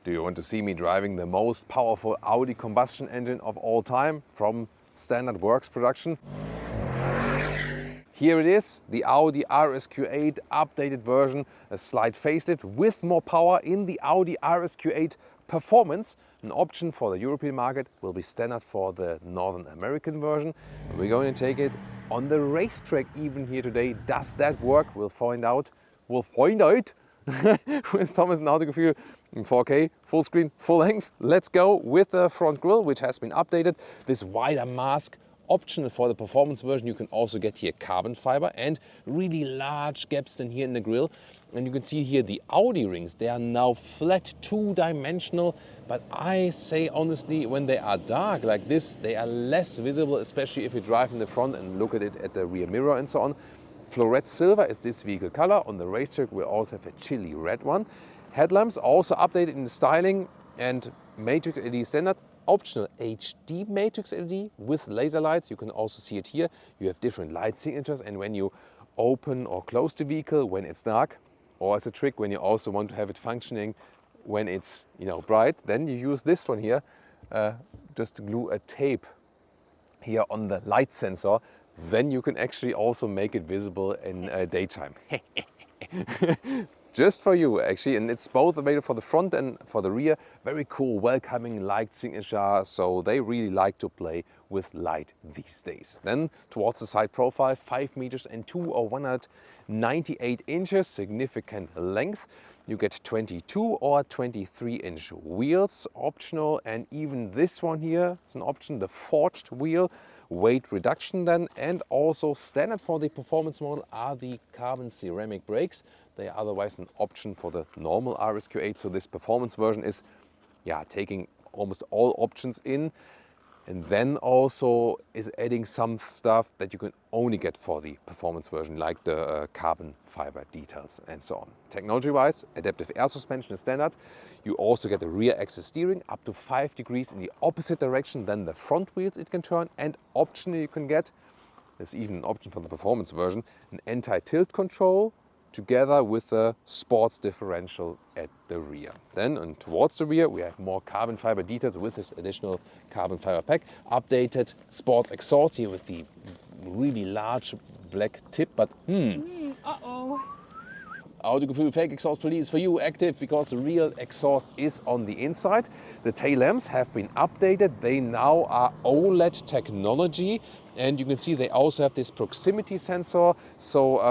Do you want to see me driving the most powerful Audi combustion engine of all time from standard works production? Here it is, the Audi RSQ8 updated version, a slight facelift with more power in the Audi RSQ8 Performance. An option for the European market, will be standard for the Northern American version. We're going to take it on the racetrack even here today. Does that work? We'll find out. With Thomas and Autogefühl in 4K, full screen, full length. Let's go with the front grille, which has been updated. This wider mask, optional for the performance version. You can also get here carbon fiber and really large gaps than here in the grille. And you can see here the Audi rings, they are now flat, two-dimensional. But I say honestly, when they are dark like this, they are less visible, especially if you drive in the front and look at it at the rear mirror and so on. Floret silver is this vehicle color. On the racetrack we'll also have a chili red one. Headlamps also updated in the styling and matrix LED standard. Optional HD matrix LED with laser lights. You can also see it here. You have different light signatures, and when you open or close the vehicle when it's dark, or as a trick when you also want to have it functioning when it's bright, then you use this one here just to glue a tape here on the light sensor. Then you can actually also make it visible in daytime. Just for you actually, and it's both available for the front and for the rear. Very cool, welcoming light signature, so they really like to play with light these days. Then towards the side profile, 5 meters and 2 or 198 inches, significant length. You get 22 or 23-inch wheels, optional, and even this one here is an option, the forged wheel. Weight reduction then, and also standard for the performance model are the carbon ceramic brakes. They are otherwise an option for the normal RSQ8, so this performance version is taking almost all options in, and then also is adding some stuff that you can only get for the performance version, like the carbon fiber details and so on. Technology-wise, adaptive air suspension is standard. You also get the rear axis steering up to 5 degrees in the opposite direction than the front wheels it can turn, and optionally you can get, there's even an option for the performance version, an anti-tilt control together with a sports differential at the rear. Then and towards the rear we have more carbon fiber details with this additional carbon fiber pack. Updated sports exhaust here with the really large black tip, but Autogefühl fake exhaust police for you, active, because the real exhaust is on the inside. The tail lamps have been updated. They now are OLED technology, and you can see they also have this proximity sensor. So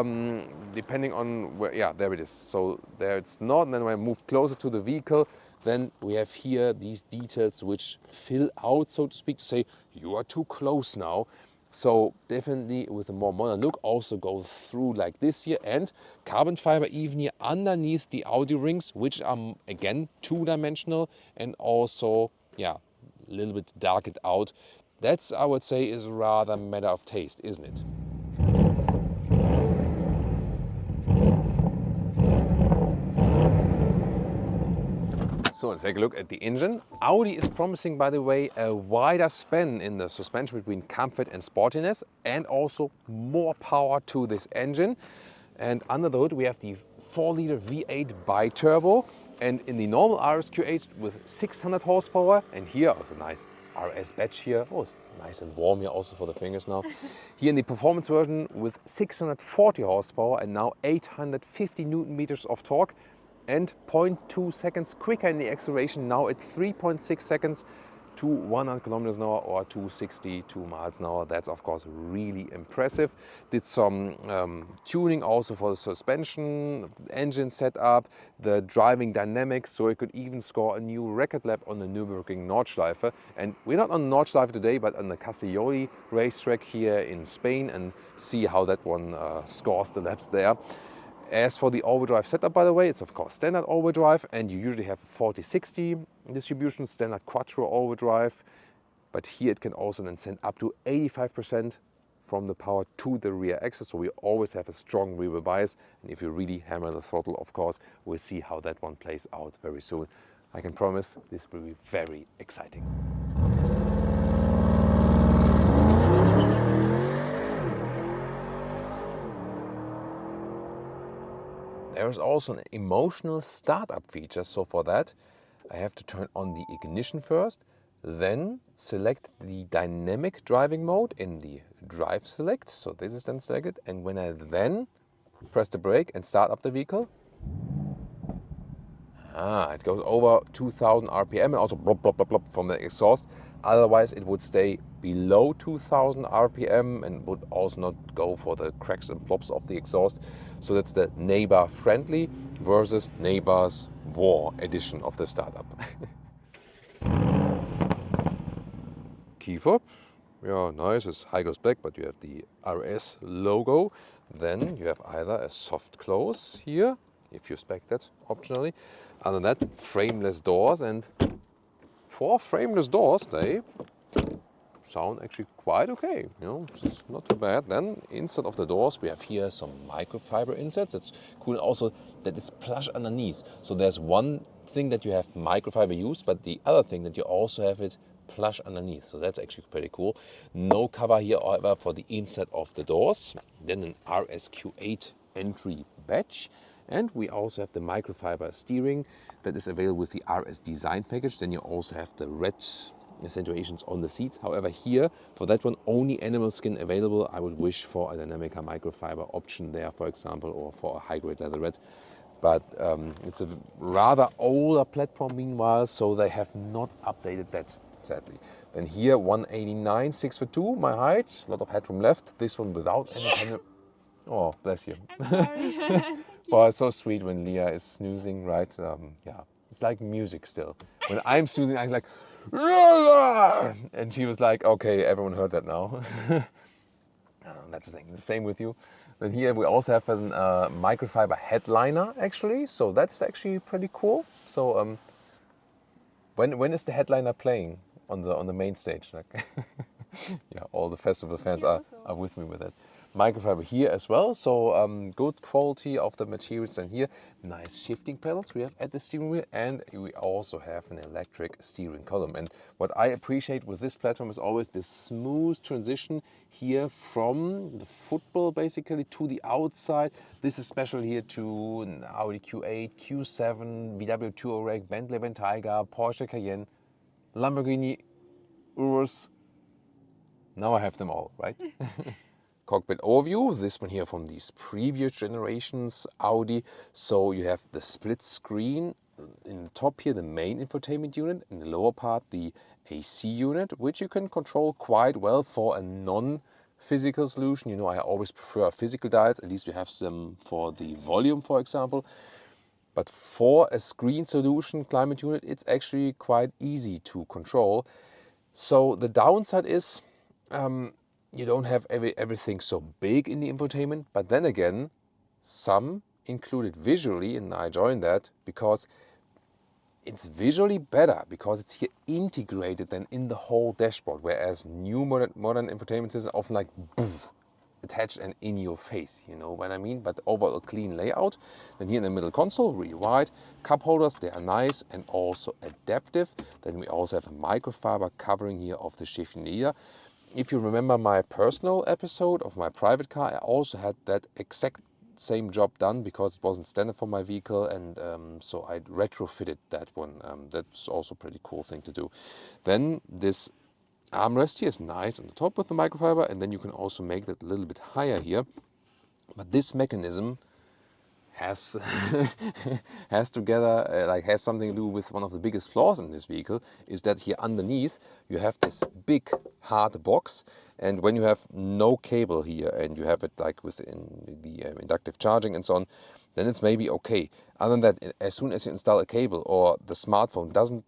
depending on where, there it is. So there it's not, and then when I move closer to the vehicle, then we have here these details which fill out, so to speak, to say you are too close now. So definitely with a more modern look, also go through like this here, and carbon fiber even here underneath the Audi rings, which are again two-dimensional and also a little bit darkened out. That's, I would say, is rather a matter of taste, isn't it? So let's take a look at the engine. Audi is promising, by the way, a wider span in the suspension between comfort and sportiness, and also more power to this engine. And under the hood we have the 4-liter V8 bi-turbo, and in the normal RSQ8 with 600 horsepower, and here also nice RS badge here. Oh, it's nice and warm here also for the fingers now. Here in the performance version with 640 horsepower and now 850 Newton meters of torque, and 0.2 seconds quicker in the acceleration, now at 3.6 seconds to 100 kilometers an hour or 262 miles an hour. That's of course really impressive. Did some tuning also for the suspension, engine setup, the driving dynamics, so it could even score a new record lap on the Nürburgring Nordschleife. And we're not on Nordschleife today, but on the Castelloli racetrack here in Spain, and see how that one scores the laps there. As for the all-wheel drive setup, by the way, it's of course standard all-wheel drive, and you usually have 40-60 distribution, standard quattro all-wheel drive. But here it can also then send up to 85% from the power to the rear axle, so we always have a strong rear wheel bias. And if you really hammer the throttle, of course, we'll see how that one plays out very soon. I can promise this will be very exciting. There is also an emotional startup feature, so for that I have to turn on the ignition first, then select the dynamic driving mode in the drive select. So this is then selected. And when I then press the brake and start up the vehicle, it goes over 2000 RPM and also blop, blop, blop, blop from the exhaust. Otherwise, it would stay below 2000 RPM and would also not go for the cracks and plops of the exhaust. So that's the neighbor friendly versus neighbor's war edition of the startup. Key fob, yeah, nice, it's high gloss black, but you have the RS logo. Then you have either a soft close here, if you spec that optionally. Other than that, frameless doors, and for frameless doors, they sound actually quite okay. You know, it's not too bad. Then inside of the doors, we have here some microfiber insets. It's cool also that it's plush underneath. So there's one thing that you have microfiber used, but the other thing that you also have it plush underneath. So that's actually pretty cool. No cover here, however, for the inside of the doors. Then an RSQ8 entry badge. And we also have the microfiber steering that is available with the RS design package. Then you also have the red accentuations on the seats. However, here, for that one, only animal skin available. I would wish for a Dynamica microfiber option there, for example, or for a high-grade leather red. But it's a rather older platform meanwhile, so they have not updated that, sadly. Then here, 189, 6'2", my height, a lot of headroom left. This one without any kind of... Oh, bless you. I'm sorry. Well, it's so sweet when Leah is snoozing, right? Yeah, it's like music still. When I'm snoozing, I'm like... And she was like, okay, everyone heard that now. That's the thing. The same with you. Then here we also have a microfiber headliner, actually. So that's actually pretty cool. So when is the headliner playing on the main stage? Like, yeah, all the festival fans are with me with that. Microfiber here as well, so good quality of the materials. And here, nice shifting pedals we have at the steering wheel, and we also have an electric steering column. And what I appreciate with this platform is always the smooth transition here from the football basically to the outside. This is special here to an Audi Q8, Q7, VW Touareg, Bentley Bentayga, Porsche Cayenne, Lamborghini Urus. Now I have them all, right? Cockpit overview, this one here from these previous generations Audi. So you have the split screen in the top here, the main infotainment unit, in the lower part the AC unit, which you can control quite well for a non-physical solution. You know, I always prefer physical dials, at least you have some for the volume, for example. But for a screen solution climate unit, it's actually quite easy to control. So the downside is you don't have everything so big in the infotainment, but then again, some included visually, and I joined that because it's visually better, because it's here integrated than in the whole dashboard, whereas new modern infotainment systems are often like poof, attached and in your face, you know what I mean? But overall clean layout. Then here in the middle console, really wide. Cup holders, they are nice and also adaptive. Then we also have a microfiber covering here of the shifting leader. If you remember my personal episode of my private car, I also had that exact same job done because it wasn't standard for my vehicle, and so I retrofitted that one. That's also a pretty cool thing to do. Then this armrest here is nice on the top with the microfiber, and then you can also make that a little bit higher here. But this mechanism has something to do with one of the biggest flaws in this vehicle, is that here underneath you have this big hard box, and when you have no cable here and you have it like within the inductive charging and so on, then it's maybe okay. Other than that, as soon as you install a cable or the smartphone doesn't,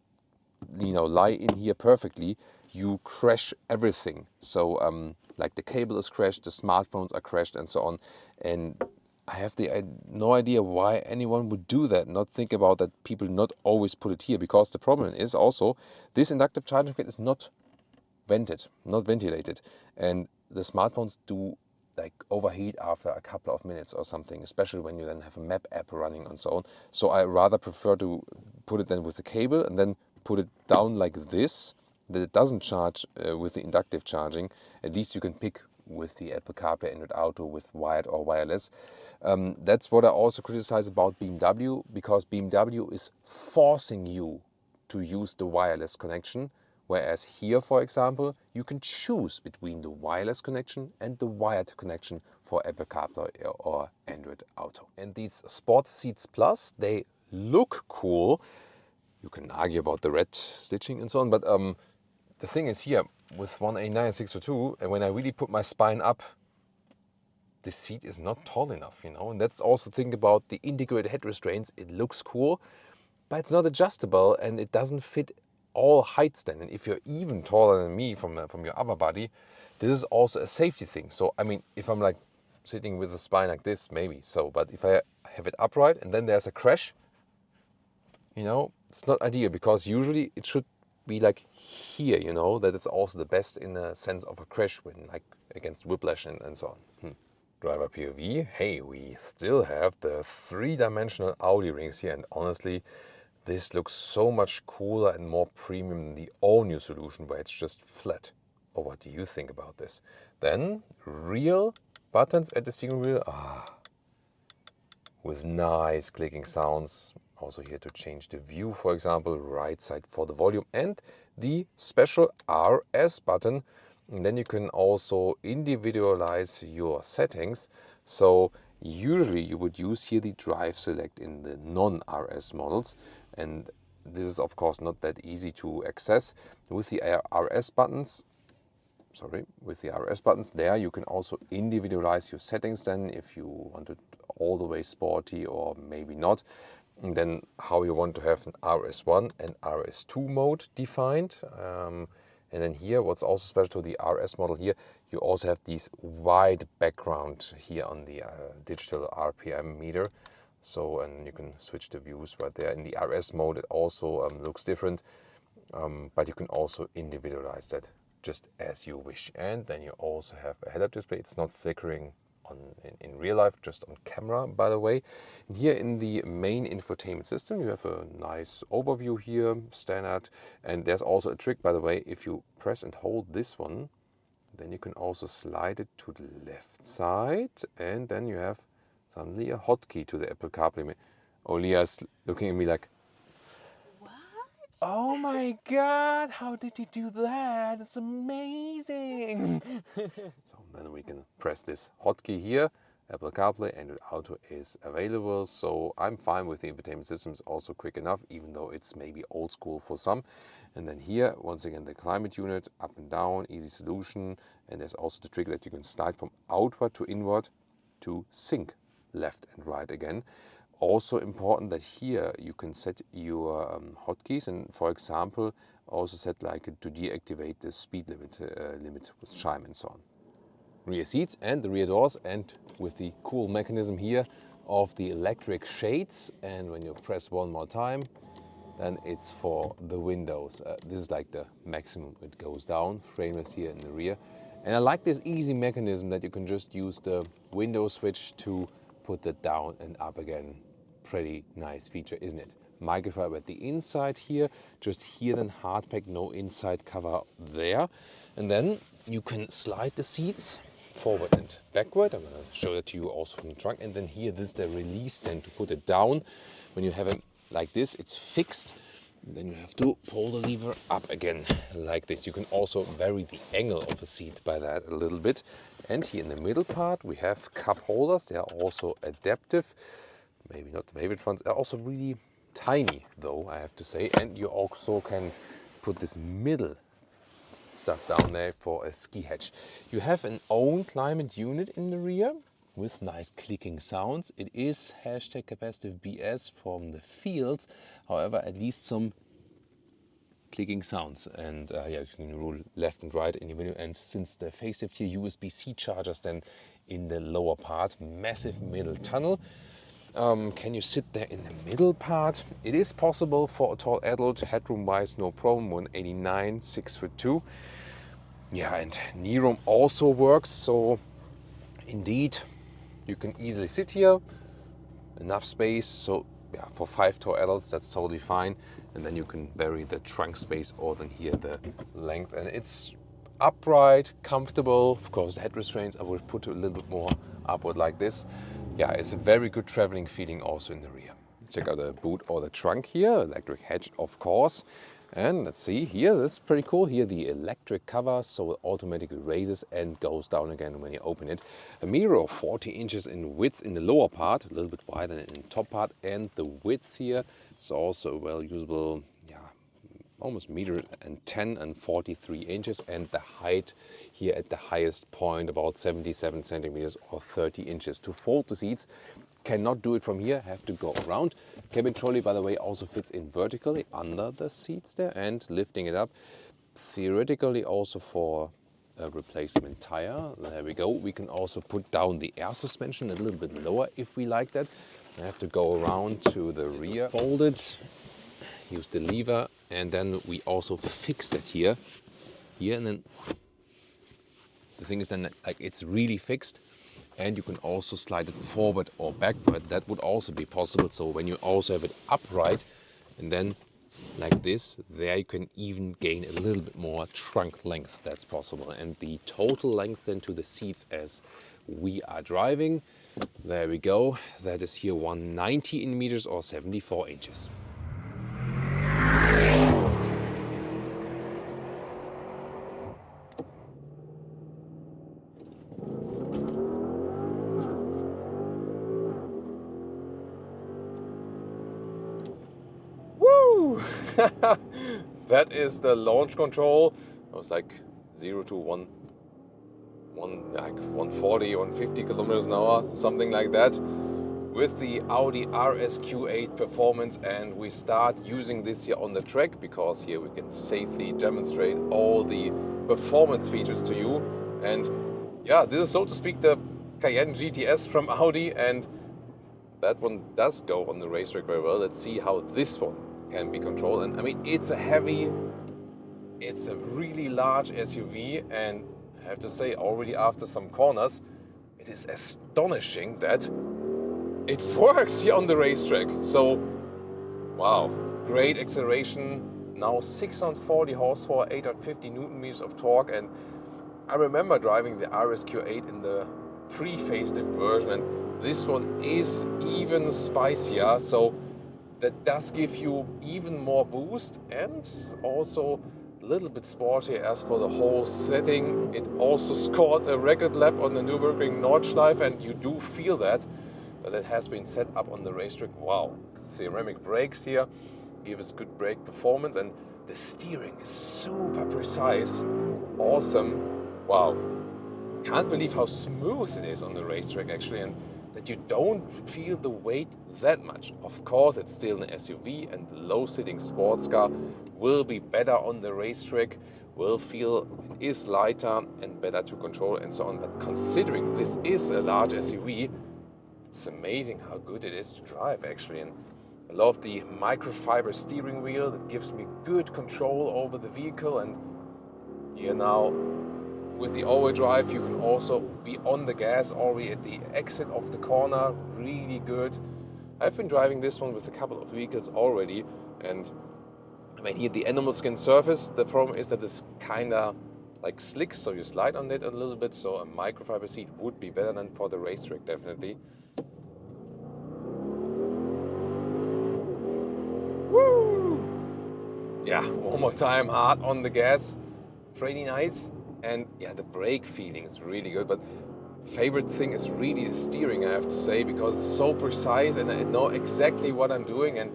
you know, lie in here perfectly, you crash everything. So like the cable is crashed, the smartphones are crashed and so on. And I have no idea why anyone would do that, not think about that people not always put it here, because the problem is also this inductive charging pad is not vented, not ventilated, and the smartphones do like overheat after a couple of minutes or something, especially when you then have a map app running and so on. So I rather prefer to put it then with the cable and then put it down like this, that it doesn't charge with the inductive charging. At least you can pick with the Apple CarPlay, Android Auto, with wired or wireless. That's what I also criticize about BMW, because BMW is forcing you to use the wireless connection, whereas here, for example, you can choose between the wireless connection and the wired connection for Apple CarPlay or Android Auto. And these Sports Seats Plus, they look cool. You can argue about the red stitching and so on, but the thing is here, with 189 and 642, and when I really put my spine up, the seat is not tall enough, you know, and that's also the thing about the integrated head restraints. It looks cool, but it's not adjustable and it doesn't fit all heights then. And if you're even taller than me from your upper body, this is also a safety thing. So, I mean, if I'm like sitting with the spine like this, maybe so, but if I have it upright and then there's a crash, you know, it's not ideal, because usually it should be like here, you know, that is also the best in the sense of a crash when like against whiplash and so on. Driver POV, hey, we still have the 3-dimensional Audi rings here, and honestly, this looks so much cooler and more premium than the all-new solution where it's just flat. Or what do you think about this? Then, real buttons at the steering wheel, with nice clicking sounds. Also here to change the view, for example, right side for the volume, and the special RS button. And then you can also individualize your settings. So usually you would use here the drive select in the non-RS models, and this is of course not that easy to access. With the RS buttons, there you can also individualize your settings then, if you want it all the way sporty or maybe not. And then how you want to have an RS1 and RS2 mode defined. And then here, what's also special to the RS model here, you also have these wide background here on the digital RPM meter. So, and you can switch the views right there. In the RS mode, it also looks different, but you can also individualize that just as you wish. And then you also have a head-up display. It's not flickering in real life, just on camera, by the way. And here in the main infotainment system, you have a nice overview here, standard. And there's also a trick, by the way. If you press and hold this one, then you can also slide it to the left side, and then you have suddenly a hotkey to the Apple CarPlay. Olia's looking at me like, oh my God, how did you do that? It's amazing. So then we can press this hotkey here. Apple CarPlay and Auto is available. So I'm fine with the infotainment system. It's also quick enough, even though it's maybe old school for some. And then here, once again, the climate unit, up and down, easy solution. And there's also the trick that you can slide from outward to inward to sync left and right again. Also important that here you can set your hotkeys, and for example also set like to deactivate the speed limit with chime and so on. Rear seats and the rear doors, and with the cool mechanism here of the electric shades, and when you press one more time, then it's for the windows. This is like the maximum it goes down, frameless here in the rear. And I like this easy mechanism that you can just use the window switch to put that down and up again. Pretty nice feature, isn't it? Microfiber at the inside here, just here then hard pack, no inside cover there. And then you can slide the seats forward and backward. I'm going to show that to you also from the trunk. And then here, this is the release stand to put it down. When you have it like this, it's fixed. Then you have to pull the lever up again like this. You can also vary the angle of a seat by that a little bit. And here in the middle part, we have cup holders. They are also adaptive. Maybe not the favorite ones. They're also really tiny, though, I have to say. And you also can put this middle stuff down there for a ski hatch. You have an own climate unit in the rear with nice clicking sounds. It is hashtag capacitive BS from the fields. However, at least some clicking sounds. And yeah, you can rule left and right in the middle. And since the facelift here, USB-C chargers then in the lower part, massive middle tunnel. Can you sit there in the middle part? It is possible for a tall adult, headroom-wise, no problem. 189, 6'2". Yeah, and knee room also works. So indeed, you can easily sit here. Enough space. So yeah, for 5 tall adults, that's totally fine. And then you can vary the trunk space or then here the length. And it's upright, comfortable. Of course, the head restraints I will put a little bit more upward like this. Yeah, it's a very good traveling feeling also in the rear. check out the boot or the trunk here, electric hatch of course. And let's see here, that's pretty cool. Here the electric cover, so it automatically raises and goes down again when you open it. A mirror of 40 inches in width in the lower part, a little bit wider than in the top part, and the width here is also well usable, almost meter and 10 and 43 inches, and the height here at the highest point about 77 centimeters or 30 inches. To fold the seats, cannot do it from here, have to go around. Cabin trolley, by the way, also fits in vertically under the seats there, and lifting it up theoretically also for a replacement tire. There we go. We can also put down the air suspension a little bit lower if we like that. I have to go around to the rear, fold it, use the lever, and then we also fixed it here, and then the thing is then like it's really fixed. And you can also slide it forward or backward. That would also be possible. So when you also have it upright and then like this, there you can even gain a little bit more trunk length. That's possible. And the total length then to the seats as we are driving, there we go. That is here 190 in meters or 74 inches. That is the launch control. It was like 0 to 140, 150 kilometers an hour, something like that, with the Audi RSQ8 Performance. And we start using this here on the track because here we can safely demonstrate all the performance features to you. And yeah, this is so to speak the Cayenne GTS from Audi, and that one does go on the racetrack very well. Let's see how this one can be controlled. And I mean, it's a really large SUV, and I have to say already after some corners, it is astonishing that it works here on the racetrack. So, wow, great acceleration, now 640 horsepower, 850 Newton meters of torque. And I remember driving the RSQ8 in the pre-facelift version, and this one is even spicier. So that does give you even more boost, and also a little bit sporty as for the whole setting. It also scored a record lap on the Nürburgring Nordschleife, and you do feel that it has been set up on the racetrack. Wow, ceramic brakes here give us good brake performance, and the steering is super precise. Awesome. Wow, can't believe how smooth it is on the racetrack actually, and that you don't feel the weight that much. Of course, it's still an SUV, and the low-sitting sports car will be better on the racetrack, will feel it is lighter and better to control and so on. But considering this is a large SUV, it's amazing how good it is to drive actually. And I love the microfiber steering wheel that gives me good control over the vehicle. And here now, with the all-wheel drive, you can also be on the gas already at the exit of the corner. Really good. I've been driving this one with a couple of vehicles already, and I mean, here the animal skin surface, the problem is that it's kind of like slick, so you slide on it a little bit. So a microfiber seat would be better than for the racetrack, definitely. Woo! Yeah, one more time, hard on the gas. Pretty nice. And yeah, the brake feeling is really good, but favorite thing is really the steering, I have to say, because it's so precise and I know exactly what I'm doing, and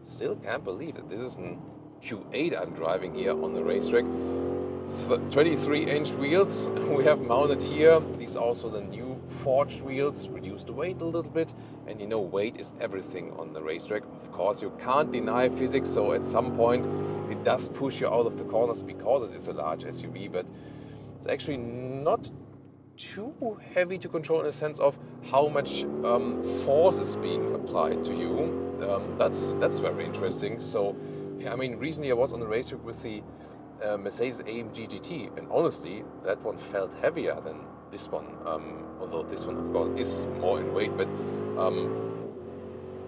still can't believe that this is an Q8 I'm driving here on the racetrack. 23-inch wheels we have mounted here. These are also the new forged wheels, reduce the weight a little bit, and you know, weight is everything on the racetrack. Of course, you can't deny physics, so at some point it does push you out of the corners because it is a large SUV, but it's actually not too heavy to control in the sense of how much force is being applied to you. That's very interesting. So yeah, I mean, recently I was on the racetrack with the Mercedes-AMG GT, and honestly, that one felt heavier than this one, although this one of course is more in weight, but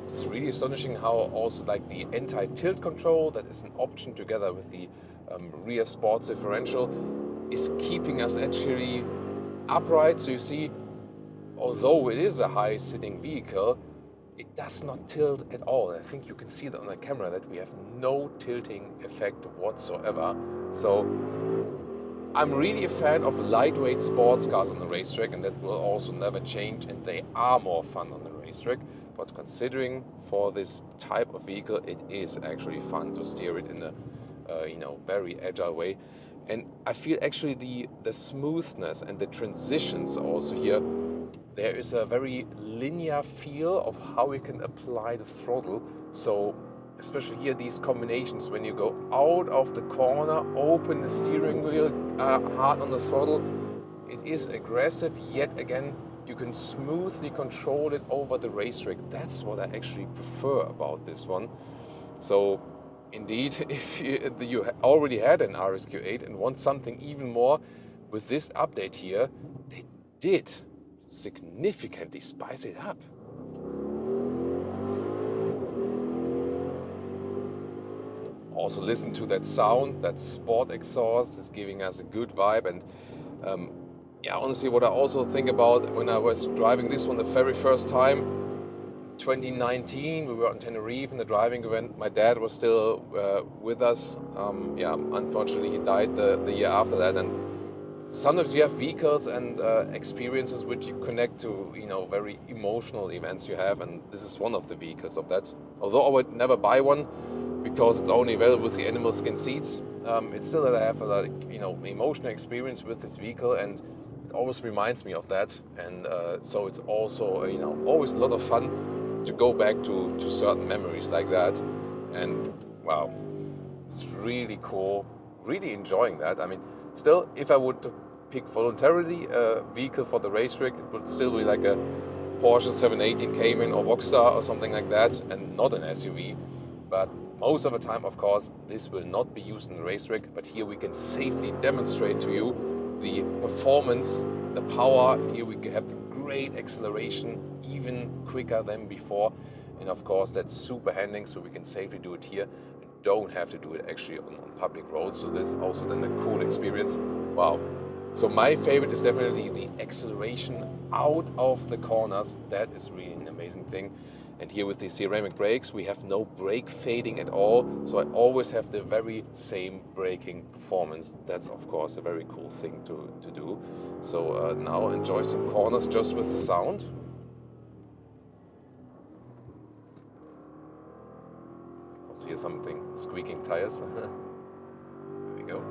it's really astonishing how also like the anti-tilt control that is an option together with the rear sports differential is keeping us actually upright. So you see, although it is a high sitting vehicle, it does not tilt at all. I think you can see that on the camera that we have no tilting effect whatsoever. So I'm really a fan of lightweight sports cars on the racetrack, and that will also never change, and they are more fun on the racetrack. But considering for this type of vehicle, it is actually fun to steer it in a very agile way. And I feel actually the smoothness and the transitions also here, there is a very linear feel of how we can apply the throttle. So especially here, these combinations, when you go out of the corner, open the steering wheel, hard on the throttle, it is aggressive, yet again, you can smoothly control it over the racetrack. That's what I actually prefer about this one. So indeed, if you already had an RSQ8 and want something even more, with this update here, they did significantly spice it up. Also listen to that sound, that sport exhaust is giving us a good vibe. And honestly, what I also think about when I was driving this one the very first time, 2019, we were on Tenerife in the driving event. My dad was still with us. Unfortunately, he died the year after that. And sometimes you have vehicles and experiences which you connect to, very emotional events you have, and this is one of the vehicles of that. Although I would never buy one because it's only available with the animal skin seats, it's still that I have a emotional experience with this vehicle, and it always reminds me of that. And so it's also always a lot of fun to go back to certain memories like that. And wow, it's really cool, really enjoying that. I mean, still, if I would pick voluntarily a vehicle for the racetrack, it would still be like a Porsche 718 Cayman or Boxster or something like that, and not an SUV. But most of the time, of course, this will not be used in the racetrack, but here we can safely demonstrate to you the performance, the power. Here we have the great acceleration, even quicker than before. And of course, that's super handling, so we can safely do it here. Don't have to do it actually on public roads, so this is also then a cool experience. Wow. So my favorite is definitely the acceleration out of the corners. That is really an amazing thing. And here with the ceramic brakes, we have no brake fading at all, so I always have the very same braking performance. That's of course a very cool thing to do. So now enjoy some corners just with the sound. Also hear something squeaking tires. There we go.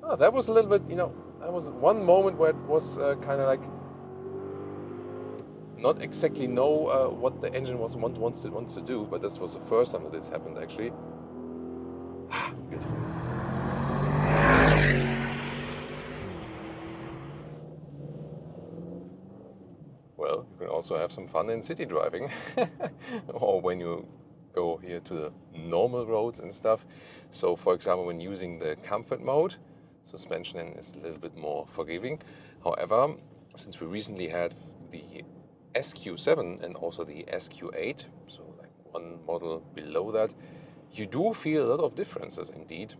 Oh, that was a little bit, that was one moment where it was kind of like not exactly know what the engine wants to do, but this was the first time that this happened actually. Ah, beautiful. Well, you can also have some fun in city driving, or when you go here to the normal roads and stuff. So for example, when using the comfort mode, suspension is a little bit more forgiving. However, since we recently had the SQ7 and also the SQ8, so like one model below that, you do feel a lot of differences indeed.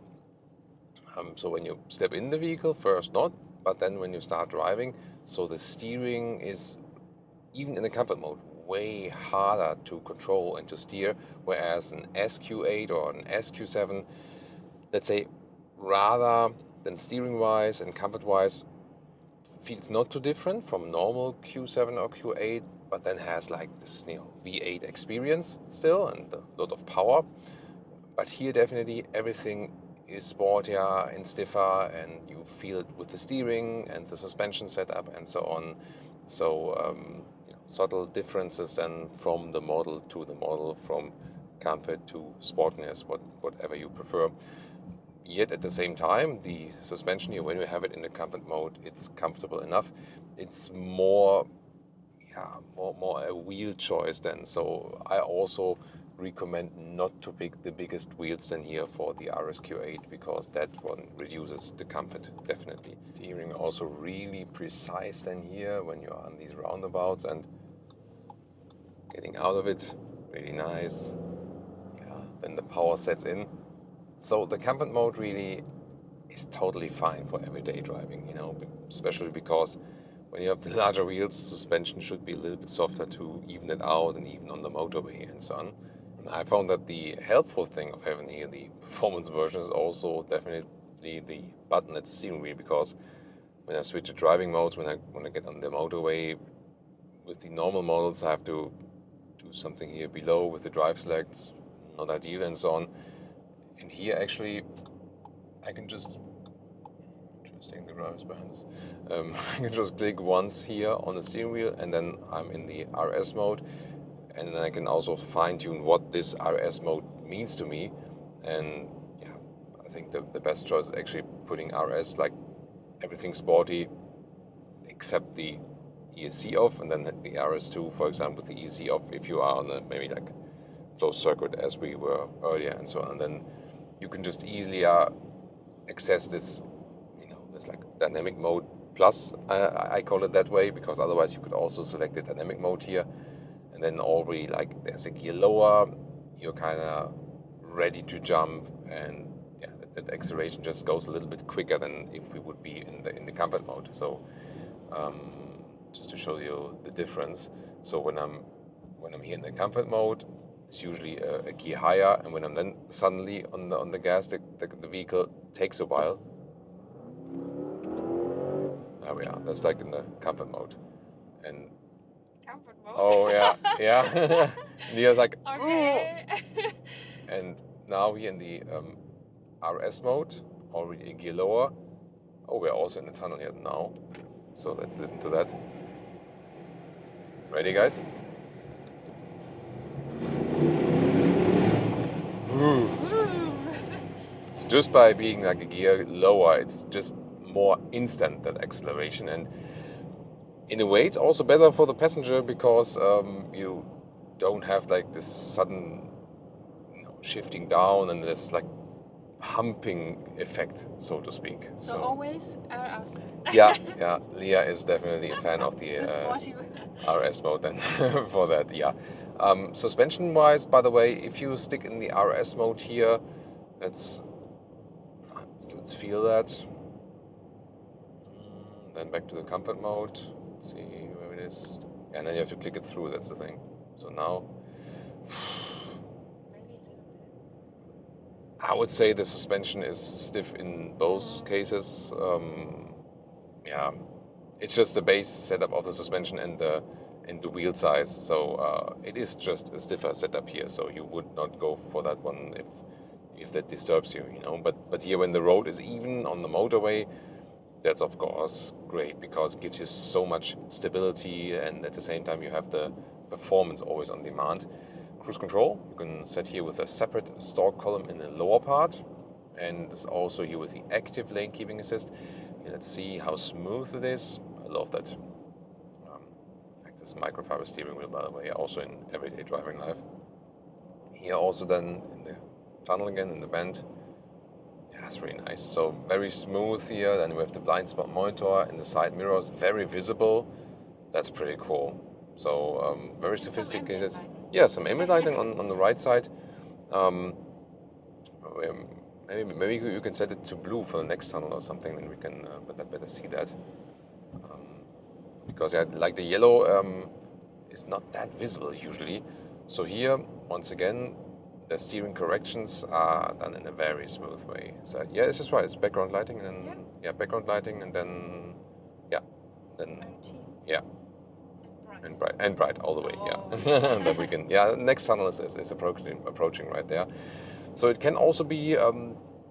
So when you step in the vehicle, first not, but then when you start driving, so the steering is, even in the comfort mode, way harder to control and to steer, whereas an SQ8 or an SQ7, let's say, rather than steering-wise and comfort-wise, feels not too different from normal Q7 or Q8, but then has like this V8 experience still and a lot of power. But here definitely everything is sportier and stiffer, and you feel it with the steering and the suspension setup and so on. So subtle differences then from the model to the model, from comfort to sportiness, whatever you prefer. Yet at the same time, the suspension here, when you have it in the comfort mode, it's comfortable enough. It's more a wheel choice then. So I also recommend not to pick the biggest wheels than here for the RSQ8, because that one reduces the comfort definitely. Steering also really precise then here when you're on these roundabouts, and getting out of it really nice. Then the power sets in. So the comfort mode really is totally fine for everyday driving, especially because when you have the larger wheels, suspension should be a little bit softer to even it out, and even on the motorway and so on. And I found that the helpful thing of having here the performance version is also definitely the button at the steering wheel, because when I switch to driving modes, when I get on the motorway, with the normal models I have to do something here below with the drive selects, not ideal and so on. And here actually I can just, interesting, the driver's behind us. I can just click once here on the steering wheel, and then I'm in the RS mode, and then I can also fine-tune what this RS mode means to me. And yeah, I think the best choice is actually putting RS, like everything sporty except the ESC off, and then the RS2, for example, the ESC off if you are on a maybe like closed circuit as we were earlier and so on. And then you can just easily access this, this like dynamic mode plus, I call it that way, because otherwise you could also select the dynamic mode here, and then already like there's a gear lower, you're kind of ready to jump, and yeah, that acceleration just goes a little bit quicker than if we would be in the comfort mode. So just to show you the difference. So when I'm here in the comfort mode, it's usually a gear higher, and when I'm then suddenly on the gas, the vehicle takes a while. There we are. That's like in the comfort mode. And comfort mode. oh yeah, yeah. Nia's like, okay. And now here in the RS mode, already a gear lower. Oh, we're also in the tunnel here now. So let's listen to that. Ready, guys? It's just by being like a gear lower, it's just more instant, that acceleration. And in a way, it's also better for the passenger, because you don't have like this sudden shifting down and this like humping effect, so to speak. So always RS. Yeah, Leah is definitely a fan of the sporty RS mode then for that, yeah. Suspension wise, by the way, if you stick in the RS mode here, let's feel that. Then back to the comfort mode. Let's see where it is. And then you have to click it through, that's the thing. So now, maybe a little bit. I would say the suspension is stiff in both cases. Yeah, it's just the base setup of the suspension and the wheel size. So it is just a stiffer setup here. So you would not go for that one if that disturbs you, But here, when the road is even on the motorway, that's of course great, because it gives you so much stability, and at the same time you have the performance always on demand. Cruise control you can set here with a separate stalk column in the lower part, and it's also here with the active lane keeping assist. Let's see how smooth it is. I love that. Like this microfiber steering wheel, by the way, also in everyday driving life. Here also then in the tunnel again, in the bend. Yeah, it's really nice. So very smooth here. Then we have the blind spot monitor in the side mirrors, very visible. That's pretty cool. So very sophisticated. Yeah, some ambient lighting on the right side. Maybe you can set it to blue for the next tunnel or something, then we can better see that. Because like the yellow is not that visible usually. So here, once again, the steering corrections are done in a very smooth way. So yeah, it's just right. It's background lighting, and then background lighting, and then and bright all the way. Yeah, that we can. Yeah, next tunnel is approaching right there. So it can also be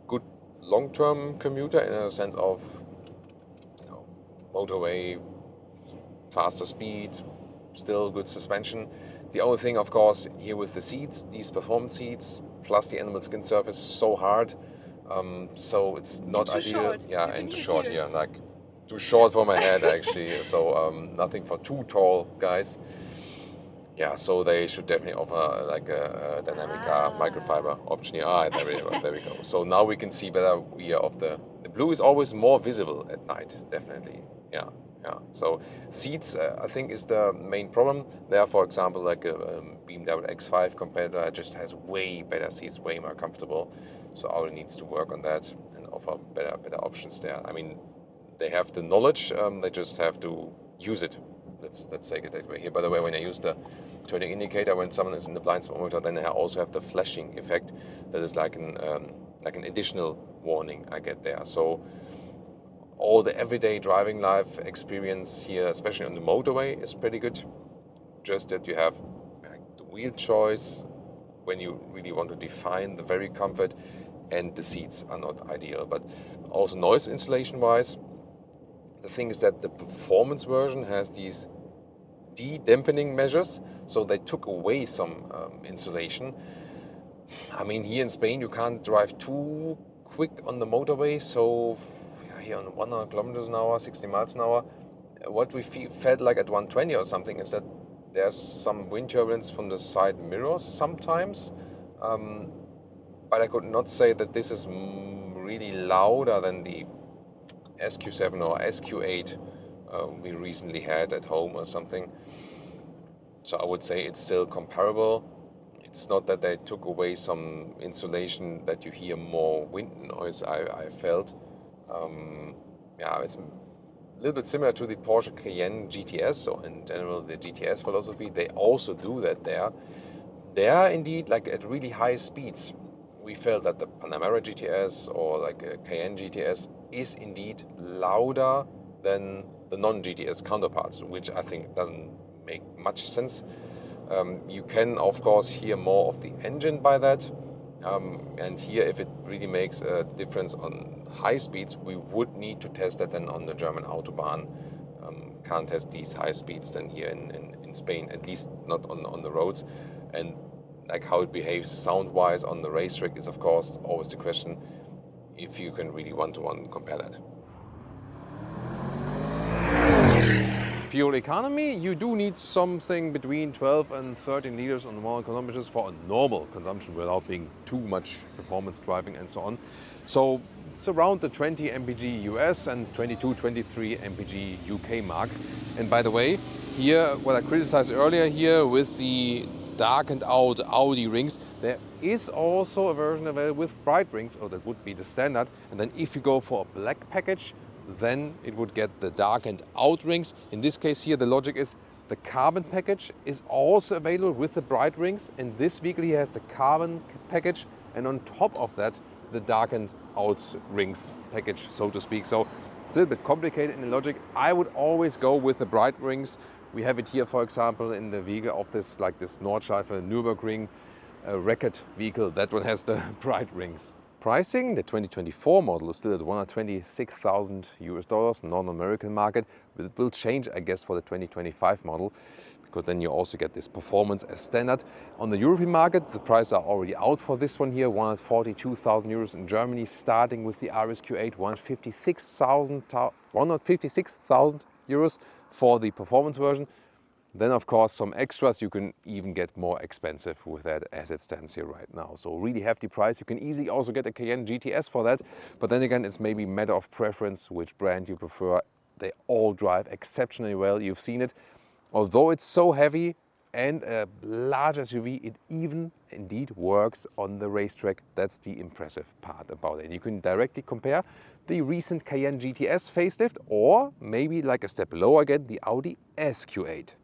good long-term commuter in a sense of motorway, faster speed, still good suspension. The only thing, of course, here with the seats, these performance seats, plus the animal skin surface, so hard. So it's not ideal. Short. Yeah, and too short here, like too short for my head actually. So nothing for too tall guys. Yeah, so they should definitely offer like a dynamic microfiber option here. There we go. So now we can see better here of the blue is always more visible at night, definitely. Yeah. So seats, I think, is the main problem. There, for example, like a BMW X5 competitor just has way better seats, way more comfortable. So Audi needs to work on that and offer better options there. I mean, they have the knowledge. They just have to use it. Let's take it that way. Here, by the way, when I use the turning indicator when someone is in the blind spot monitor, then I also have the flashing effect. That is like an additional warning I get there. So all the everyday driving life experience here, especially on the motorway, is pretty good. Just that you have the wheel choice when you really want to define the very comfort, and the seats are not ideal. But also noise insulation wise, the thing is that the performance version has these de-dampening measures, so they took away some insulation. I mean, here in Spain you can't drive too quick on the motorway, so here on 100 kilometers an hour, 60 miles an hour, what we felt like at 120 or something is that there's some wind turbulence from the side mirrors sometimes, but I could not say that this is really louder than the SQ7 or SQ8 we recently had at home or something. So I would say it's still comparable. It's not that they took away some insulation that you hear more wind noise, I felt. Yeah, it's a little bit similar to the Porsche Cayenne GTS, or in general the GTS philosophy. They also do that there. They are indeed like at really high speeds. We felt that the Panamera GTS or like a Cayenne GTS is indeed louder than the non-GTS counterparts, which I think doesn't make much sense. You can of course hear more of the engine by that, and here if it really makes a difference on high speeds, we would need to test that then on the German Autobahn. Can't test these high speeds then here in Spain, at least not on the roads. And like how it behaves sound-wise on the racetrack is of course always the question, if you can really one-to-one compare that. Fuel economy, you do need something between 12 and 13 liters on 100 kilometers for a normal consumption without being too much performance driving and so on. So it's around the 20 mpg US and 22-23 mpg UK mark. And by the way, here what I criticized earlier here with the darkened out Audi rings, there is also a version available with bright rings, or that would be the standard. And then if you go for a black package, then it would get the darkened out rings. In this case here, the logic is the carbon package is also available with the bright rings. And this vehicle here has the carbon package, and on top of that, the darkened out rings package, so to speak. So it's a little bit complicated in the logic. I would always go with the bright rings. We have it here, for example, in the vehicle of this, like this Nordschleife Nürburgring record vehicle. That one has the bright rings. Pricing, the 2024 model is still at $126,000 North American market. It will change, I guess, for the 2025 model, because then you also get this performance as standard. On the European market, the prices are already out for this one here, 142,000 euros in Germany, starting with the RSQ8, 156,000 euros for the performance version. Then of course some extras, you can even get more expensive with that as it stands here right now. So really hefty price. You can easily also get a Cayenne GTS for that. But then again, it's maybe a matter of preference, which brand you prefer. They all drive exceptionally well. You've seen it. Although it's so heavy and a large SUV, it even indeed works on the racetrack. That's the impressive part about it. You can directly compare the recent Cayenne GTS facelift, or maybe like a step below again, the Audi SQ8.